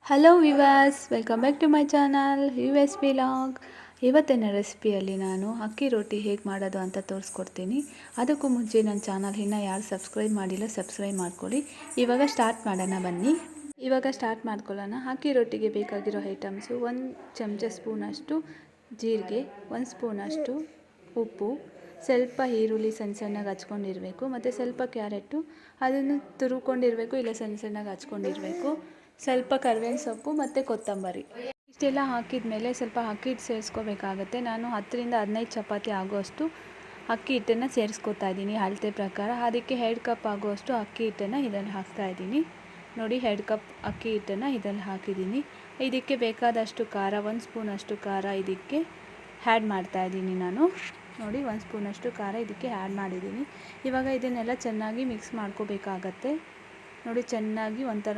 Hello ವಿವಾಸ್, welcome back to my channel US vlog. ಇವತ್ತಿನ ರೆಸಿಪಿಯಲ್ಲಿ ನಾನು ಅಕ್ಕಿ ರೊಟ್ಟಿ ಹೇಗೆ ಮಾಡೋದು ಅಂತ ತೋರಿಸ್ಕೊಡ್ತೀನಿ. ಅದಕ್ಕೂ ಮುಂಚೆ ನನ್ನ ಚಾನಲ್ ಇನ್ನೂ ಯಾರು ಸಬ್ಸ್ಕ್ರೈಬ್ ಮಾಡಿಲ್ಲ, ಸಬ್ಸ್ಕ್ರೈಬ್ ಮಾಡ್ಕೊಳ್ಳಿ. ಇವಾಗ ಸ್ಟಾರ್ಟ್ ಮಾಡೋಣ ಬನ್ನಿ. ಇವಾಗ ಸ್ಟಾರ್ಟ್ ಮಾಡ್ಕೊಳ್ಳೋಣ. ಅಕ್ಕಿ ರೊಟ್ಟಿಗೆ ಬೇಕಾಗಿರೋ ಐಟಮ್ಸು: 1 ಚಮಚ ಸ್ಪೂನಷ್ಟು ಜೀರಿಗೆ, 1 ಸ್ಪೂನಷ್ಟು ಉಪ್ಪು, ಸ್ವಲ್ಪ ಈರುಳ್ಳಿ ಸಣ್ಣ ಸಣ್ಣಗೆ ಹಚ್ಕೊಂಡಿರಬೇಕು, ಮತ್ತು ಸ್ವಲ್ಪ ಕ್ಯಾರೆಟು ಅದನ್ನು ತುರುಕೊಂಡಿರಬೇಕು, ಇಲ್ಲ ಸಣ್ಣ ಸಣ್ಣಗೆ ಹಚ್ಕೊಂಡಿರಬೇಕು, ಸ್ವಲ್ಪ ಕರಿಬೇವಿನ ಸೊಪ್ಪು ಮತ್ತು ಕೊತ್ತಂಬರಿ. ಇಷ್ಟೆಲ್ಲ ಹಾಕಿದ ಮೇಲೆ ಸ್ವಲ್ಪ ಅಕ್ಕಿ ಹಿಟ್ಟು ಸೇರಿಸ್ಕೋಬೇಕಾಗತ್ತೆ. ನಾನು 10ರಿಂದ 15 ಚಪಾತಿ ಆಗುವಷ್ಟು ಅಕ್ಕಿ ಹಿಟ್ಟನ್ನು ಸೇರಿಸ್ಕೊತಾ ಇದ್ದೀನಿ ಅಳತೆ ಪ್ರಕಾರ. ಅದಕ್ಕೆ 2 ಕಪ್ ಆಗುವಷ್ಟು ಅಕ್ಕಿ ಹಿಟ್ಟನ್ನು ಇದರಲ್ಲಿ ಹಾಕ್ತಾಯಿದ್ದೀನಿ. ನೋಡಿ, 2 ಕಪ್ ಅಕ್ಕಿ ಹಿಟ್ಟನ್ನು ಇದರಲ್ಲಿ ಹಾಕಿದ್ದೀನಿ. ಇದಕ್ಕೆ ಬೇಕಾದಷ್ಟು ಖಾರ, 1 ಸ್ಪೂನಷ್ಟು ಖಾರ ಇದಕ್ಕೆ ಆ್ಯಡ್ ಮಾಡ್ತಾಯಿದ್ದೀನಿ ನಾನು. ನೋಡಿ, 1 ಸ್ಪೂನಷ್ಟು ಖಾರ ಇದಕ್ಕೆ ಆ್ಯಡ್ ಮಾಡಿದ್ದೀನಿ. ಇವಾಗ ಇದನ್ನೆಲ್ಲ ಚೆನ್ನಾಗಿ ಮಿಕ್ಸ್ ಮಾಡ್ಕೋಬೇಕಾಗತ್ತೆ. ನೋಡಿ, ಚೆನ್ನಾಗಿ ಒಂಥರ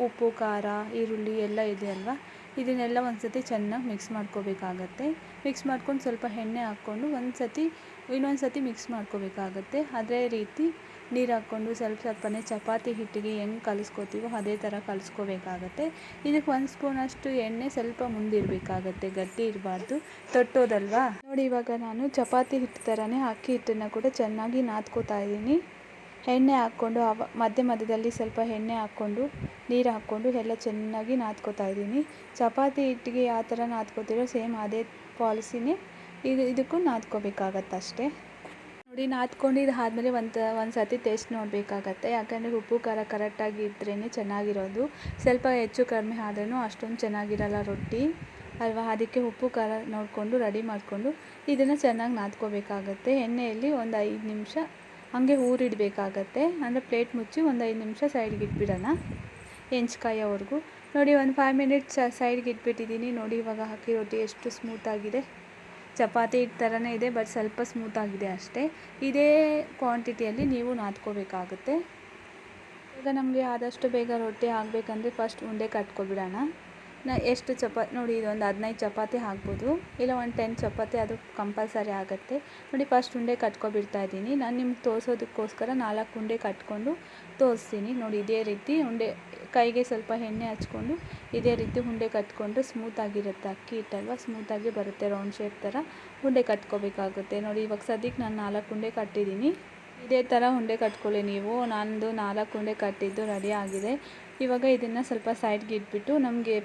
ಉಪ್ಪು, ಖಾರ, ಈರುಳ್ಳಿ ಎಲ್ಲ ಇದೆ ಅಲ್ವಾ, ಇದನ್ನೆಲ್ಲ ಒಂದು ಸತಿ ಚೆನ್ನಾಗಿ ಮಿಕ್ಸ್ ಮಾಡ್ಕೋಬೇಕಾಗತ್ತೆ. ಮಿಕ್ಸ್ ಮಾಡ್ಕೊಂಡು ಸ್ವಲ್ಪ ಎಣ್ಣೆ ಹಾಕ್ಕೊಂಡು ಇನ್ನೊಂದು ಸತಿ ಮಿಕ್ಸ್ ಮಾಡ್ಕೋಬೇಕಾಗತ್ತೆ. ಅದೇ ರೀತಿ ನೀರು ಹಾಕ್ಕೊಂಡು ಸ್ವಲ್ಪನೇ ಚಪಾತಿ ಹಿಟ್ಟಿಗೆ ಹೆಂಗೆ ಕಲಿಸ್ಕೋತೀವೋ ಅದೇ ಥರ ಕಲಿಸ್ಕೋಬೇಕಾಗತ್ತೆ. ಇದಕ್ಕೆ 1 ಸ್ಪೂನಷ್ಟು ಎಣ್ಣೆ ಸ್ವಲ್ಪ ಮುಂದಿರಬೇಕಾಗತ್ತೆ, ಗಟ್ಟಿ ಇರಬಾರ್ದು, ತೊಟ್ಟೋದಲ್ವಾ. ನೋಡಿ, ಇವಾಗ ನಾನು ಚಪಾತಿ ಹಿಟ್ಟು ಥರನೇ ಅಕ್ಕಿ ಹಿಟ್ಟನ್ನು ಕೂಡ ಚೆನ್ನಾಗಿ ನಾದ್ಕೋತಾ ಇದ್ದೀನಿ. ಎಣ್ಣೆ ಹಾಕ್ಕೊಂಡು ಮಧ್ಯದಲ್ಲಿ ಸ್ವಲ್ಪ ಎಣ್ಣೆ ಹಾಕ್ಕೊಂಡು ನೀರು ಹಾಕ್ಕೊಂಡು ಎಲ್ಲ ಚೆನ್ನಾಗಿ ನಾದ್ಕೋತಾ ಇದ್ದೀನಿ. ಚಪಾತಿ ಹಿಟ್ಟಿಗೆ ಯಾವ ಥರ ನಾದ್ಕೋತೀರೋ ಸೇಮ್ ಅದೇ ಪಾಲಿಸಿನೇ ಇದಕ್ಕೂ ನಾದ್ಕೋಬೇಕಾಗತ್ತಷ್ಟೇ. ನೋಡಿ, ನಾದ್ಕೊಂಡಿದ್ದು ಆದಮೇಲೆ ಒಂದು ಸತಿ ಟೇಸ್ಟ್ ನೋಡಬೇಕಾಗತ್ತೆ. ಯಾಕಂದರೆ ಉಪ್ಪು ಖಾರ ಕರೆಕ್ಟಾಗಿ ಇದ್ರೇ ಚೆನ್ನಾಗಿರೋದು. ಸ್ವಲ್ಪ ಹೆಚ್ಚು ಕಡಿಮೆ ಆದ್ರೂ ಅಷ್ಟೊಂದು ಚೆನ್ನಾಗಿರಲ್ಲ ರೊಟ್ಟಿ ಅಲ್ವಾ. ಅದಕ್ಕೆ ಉಪ್ಪು ಖಾರ ನೋಡಿಕೊಂಡು ರೆಡಿ ಮಾಡಿಕೊಂಡು ಇದನ್ನು ಚೆನ್ನಾಗಿ ನಾದ್ಕೋಬೇಕಾಗತ್ತೆ. ಎಣ್ಣೆಯಲ್ಲಿ ಒಂದು 5 ನಿಮಿಷ ಹಾಗೆ ಊರಿಡಬೇಕಾಗತ್ತೆ. ಅಂದರೆ ಪ್ಲೇಟ್ ಮುಚ್ಚಿ ಒಂದು 5 ನಿಮಿಷ ಸೈಡ್ಗೆ ಇಟ್ಬಿಡೋಣ, ಹೆಂಚ್ಕಾಯೋವರೆಗೂ. ನೋಡಿ, ಒಂದು 5 ಮಿನಿಟ್ಸ್ ಸೈಡ್ಗೆ ಇಟ್ಬಿಟ್ಟಿದ್ದೀನಿ. ನೋಡಿ, ಇವಾಗ ಅಕ್ಕಿ ರೊಟ್ಟಿ ಎಷ್ಟು ಸ್ಮೂತಾಗಿದೆ. ಚಪಾತಿ ಹಿಟ್ಟು ಥರನೇ ಇದೆ, ಬಟ್ ಸ್ವಲ್ಪ ಸ್ಮೂತಾಗಿದೆ ಅಷ್ಟೇ. ಇದೇ ಕ್ವಾಂಟಿಟಿಯಲ್ಲಿ ನೀವು ನಾದ್ಕೋಬೇಕಾಗುತ್ತೆ. ಈಗ ನಮಗೆ ಆದಷ್ಟು ಬೇಗ ರೊಟ್ಟಿ ಆಗಬೇಕಂದ್ರೆ ಫಸ್ಟ್ ಉಂಡೆ ಕಟ್ಕೊಬಿಡೋಣ. ಎಷ್ಟು ನೋಡಿ, ಇದೊಂದು 15 ಚಪಾತಿ ಹಾಕ್ಬೋದು, ಇಲ್ಲ ಒಂದು 10 ಚಪಾತಿ, ಅದು ಕಂಪಲ್ಸರಿ ಆಗುತ್ತೆ. ನೋಡಿ, ಫಸ್ಟ್ ಉಂಡೆ ಕಟ್ಕೊಬಿಡ್ತಾ ಇದ್ದೀನಿ. ನಾನು ನಿಮ್ಗೆ ತೋರಿಸೋದಕ್ಕೋಸ್ಕರ 4 ಉಂಡೆ ಕಟ್ಕೊಂಡು ತೋರಿಸ್ತೀನಿ. ನೋಡಿ, ಇದೇ ರೀತಿ ಉಂಡೆ ಕೈಗೆ ಸ್ವಲ್ಪ ಎಣ್ಣೆ ಹಚ್ಕೊಂಡು ಇದೇ ರೀತಿ ಉಂಡೆ ಕಟ್ಕೊಂಡು ಸ್ಮೂತಾಗಿರುತ್ತೆ. ಅಕ್ಕಿ ಹಿಟ್ಟಲ್ವ, ಸ್ಮೂತಾಗಿ ಬರುತ್ತೆ. ರೌಂಡ್ ಶೇಪ್ ಥರ ಉಂಡೆ ಕಟ್ಕೋಬೇಕಾಗುತ್ತೆ. ನೋಡಿ, ಇವಾಗ ಸದ್ಯಕ್ಕೆ ನಾನು 4 ಉಂಡೆ ಕಟ್ಟಿದ್ದೀನಿ. ಇದೇ ಥರ ಉಂಡೆ ಕಟ್ಕೊಳ್ಳಿ ನೀವು. ನಂದು 4 ಉಂಡೆ ಕಟ್ಟಿದ್ದು ರೆಡಿ ಆಗಿದೆ. ಇವಾಗ ಇದನ್ನು ಸ್ವಲ್ಪ ಸೈಡ್ಗೆ ಇಟ್ಬಿಟ್ಟು ನಮಗೆ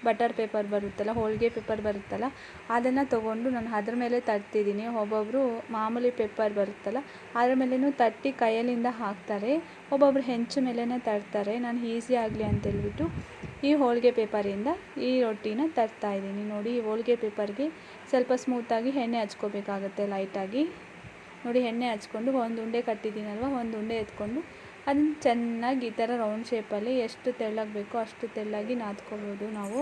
ಬಟರ್ ಪೇಪರ್ ಬರುತ್ತಲ್ಲ, ಹೋಳಿಗೆ ಪೇಪರ್ ಬರುತ್ತಲ್ಲ, ಅದನ್ನು ತೊಗೊಂಡು ನಾನು ಅದ್ರ ಮೇಲೆ ತಟ್ತಿದ್ದೀನಿ. ಒಬ್ಬೊಬ್ಬರು ಮಾಮೂಲಿ ಪೇಪರ್ ಬರುತ್ತಲ್ಲ ಅದ್ರ ಮೇಲೂ ತಟ್ಟಿ ಕೈಯಲ್ಲಿಂದ ಹಾಕ್ತಾರೆ, ಒಬ್ಬೊಬ್ಬರು ಹೆಂಚು ಮೇಲೇ ತಟ್ತಾರೆ. ನಾನು ಈಸಿ ಆಗಲಿ ಅಂತೇಳ್ಬಿಟ್ಟು ಈ ಹೋಳಿಗೆ ಪೇಪರಿಂದ ಈ ರೊಟ್ಟಿನ ತಟ್ತಾಯಿದ್ದೀನಿ. ನೋಡಿ, ಈ ಹೋಳಿಗೆ ಪೇಪರ್ಗೆ ಸ್ವಲ್ಪ ಸ್ಮೂತಾಗಿ ಎಣ್ಣೆ ಹಚ್ಕೋಬೇಕಾಗತ್ತೆ, ಲೈಟಾಗಿ. ನೋಡಿ, ಎಣ್ಣೆ ಹಚ್ಕೊಂಡು ಒಂದು ಉಂಡೆ ಕಟ್ಟಿದ್ದೀನಲ್ವ, ಒಂದು ಉಂಡೆ ಎತ್ಕೊಂಡು ಅದನ್ನು ಚೆನ್ನಾಗಿ ಈ ಥರ ರೌಂಡ್ ಶೇಪಲ್ಲಿ ಎಷ್ಟು ತೆಳ್ಳಗೆ ಬೇಕೋ ಅಷ್ಟು ತೆಳ್ಳಗೆ ನಾದ್ಕೋಬೋದು ನಾವು.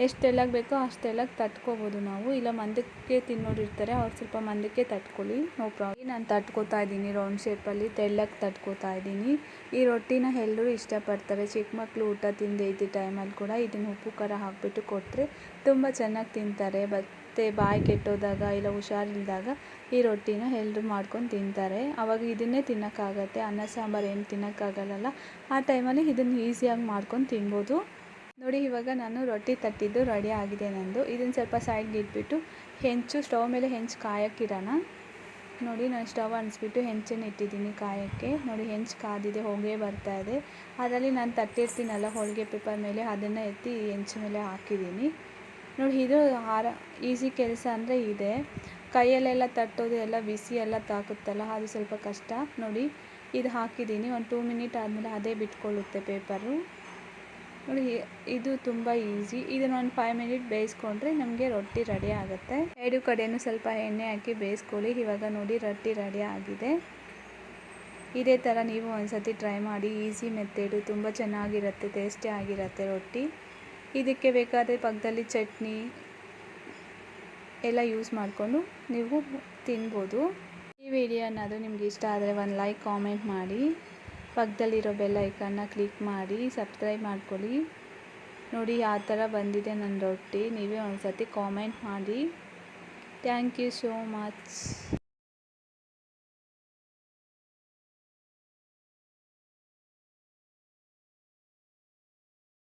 ಎಷ್ಟು ತೆಳ್ಳಗೆ ಬೇಕೋ ಅಷ್ಟು ತೆಳ್ಳಗೆ ತಟ್ಕೋಬೋದು ನಾವು. ಇಲ್ಲ ಮಂದಕ್ಕೆ ತಿನ್ನೋರಿರ್ತಾರೆ, ಅವ್ರು ಸ್ವಲ್ಪ ಮಂದಕ್ಕೆ ತಟ್ಕೊಳ್ಳಿ, ನೋ ಪ್ರಾಬ್ಲಮ್. ನಾನು ತಟ್ಕೋತಾ ಇದ್ದೀನಿ ರೌಂಡ್ ಶೇಪಲ್ಲಿ, ತೆಳ್ಳಗೆ ತಟ್ಕೋತಾ ಇದ್ದೀನಿ. ಈ ರೊಟ್ಟಿನ ಎಲ್ಲರೂ ಇಷ್ಟಪಡ್ತಾರೆ. ಚಿಕ್ಕ ಮಕ್ಕಳು ಊಟ ತಿಂದೇ ಇದ್ದ ಟೈಮಲ್ಲಿ ಕೂಡ ಇದನ್ನು ಉಪ್ಪು ಖಾರ ಹಾಕಿಬಿಟ್ಟು ಕೊಟ್ಟರೆ ತುಂಬ ಚೆನ್ನಾಗಿ ತಿಂತಾರೆ. ಮತ್ತು ಬಾಯಿ ಕೆಟ್ಟೋದಾಗ ಇಲ್ಲ ಹುಷಾರಿಲ್ದಾಗ ಈ ರೊಟ್ಟಿನ ಎಲ್ಲರೂ ಮಾಡ್ಕೊಂಡು ತಿಂತಾರೆ. ಆವಾಗ ಇದನ್ನೇ ತಿನ್ನೋಕ್ಕಾಗತ್ತೆ. ಅನ್ನ ಸಾಂಬಾರು ಏನು ತಿನ್ನೋಕ್ಕಾಗಲ್ಲ. ಆ ಟೈಮಲ್ಲಿ ಇದನ್ನು ಈಸಿಯಾಗಿ ಮಾಡ್ಕೊಂಡು ತಿನ್ಬೋದು. ನೋಡಿ, ಇವಾಗ ನಾನು ರೊಟ್ಟಿ ತಟ್ಟಿದ್ದು ರೆಡಿ ಆಗಿದೆ ನಂದು. ಇದನ್ನು ಸ್ವಲ್ಪ ಸೈಡ್ಗೆ ಇಟ್ಬಿಟ್ಟು ಸ್ಟವ್ ಮೇಲೆ ಹೆಂಚು ಕಾಯಕ್ಕಿಡೋಣ. ನೋಡಿ, ನಾನು ಸ್ಟವ್ ಅಣಿಸ್ಬಿಟ್ಟು ಹೆಂಚನ್ನು ಇಟ್ಟಿದ್ದೀನಿ ಕಾಯೋಕ್ಕೆ. ನೋಡಿ, ಹೆಂಚು ಕಾದಿದೆ, ಹೊಗೆ ಬರ್ತಾಯಿದೆ. ಅದರಲ್ಲಿ ನಾನು ತಟ್ಟಿರ್ತೀನಲ್ಲ ಹೋಳಿಗೆ ಪೇಪರ್ ಮೇಲೆ, ಅದನ್ನು ಎತ್ತಿ ಹೆಂಚು ಮೇಲೆ ಹಾಕಿದ್ದೀನಿ. ನೋಡಿ, ಇದು ಈಸಿ ಕೆಲಸ ಅಂದರೆ ಇದೆ. ಕೈಯಲ್ಲೆಲ್ಲ ತಟ್ಟೋದು ಎಲ್ಲ ಬಿಸಿ ಎಲ್ಲ ತಾಕುತ್ತಲ್ಲ, ಅದು ಸ್ವಲ್ಪ ಕಷ್ಟ. ನೋಡಿ, ಇದು ಹಾಕಿದ್ದೀನಿ. ಒಂದು 2 ಮಿನಿಟ್ ಆದಮೇಲೆ ಅದೇ ಬಿಟ್ಕೊಳ್ಳುತ್ತೆ ಪೇಪರು. ನೋಡಿ, ಇದು ತುಂಬ ಈಸಿ. ಇದನ್ನು ಒಂದು 5 ಮಿನಿಟ್ ಬೇಯಿಸ್ಕೊಂಡ್ರೆ ನಮಗೆ ರೊಟ್ಟಿ ರೆಡಿ ಆಗುತ್ತೆ. 2 ಕಡೆಯೂ ಸ್ವಲ್ಪ ಎಣ್ಣೆ ಹಾಕಿ ಬೇಯಿಸ್ಕೊಳ್ಳಿ. ಇವಾಗ ನೋಡಿ, ರೊಟ್ಟಿ ರೆಡಿ ಆಗಿದೆ. ಇದೇ ಥರ ನೀವು ಒಂದು ಸತಿ ಟ್ರೈ ಮಾಡಿ. ಈಸಿ ಮೆಥಡು, ತುಂಬ ಚೆನ್ನಾಗಿರುತ್ತೆ, ಟೇಸ್ಟಿ ಆಗಿರುತ್ತೆ ರೊಟ್ಟಿ. ಇದಕ್ಕೆ ಬೇಕಾದರೆ ಪಕ್ಕದಲ್ಲಿ ಚಟ್ನಿ ಎಲ್ಲ ಯೂಸ್ ಮಾಡಿಕೊಂಡು ನೀವು ತಿನ್ಬೋದು. ಈ ವಿಡಿಯೋ ಅನ್ನೋದು ನಿಮ್ಗೆ ಇಷ್ಟ ಆದರೆ ಒಂದು ಲೈಕ್, ಕಾಮೆಂಟ್ ಮಾಡಿ, ಪಕ್ಕದಲ್ಲಿರೋ ಬೆಲ್ ಐಕನ್ನ ಕ್ಲಿಕ್ ಮಾಡಿ, ಸಬ್ಸ್ಕ್ರೈಬ್ ಮಾಡ್ಕೊಳ್ಳಿ. ನೋಡಿ, ಯಾವ ಥರ ಬಂದಿದೆ ನನ್ನ ರೊಟ್ಟಿ, ನೀವೇ ಒಂದು ಸತಿ ಕಾಮೆಂಟ್ ಮಾಡಿ. Thank you so much.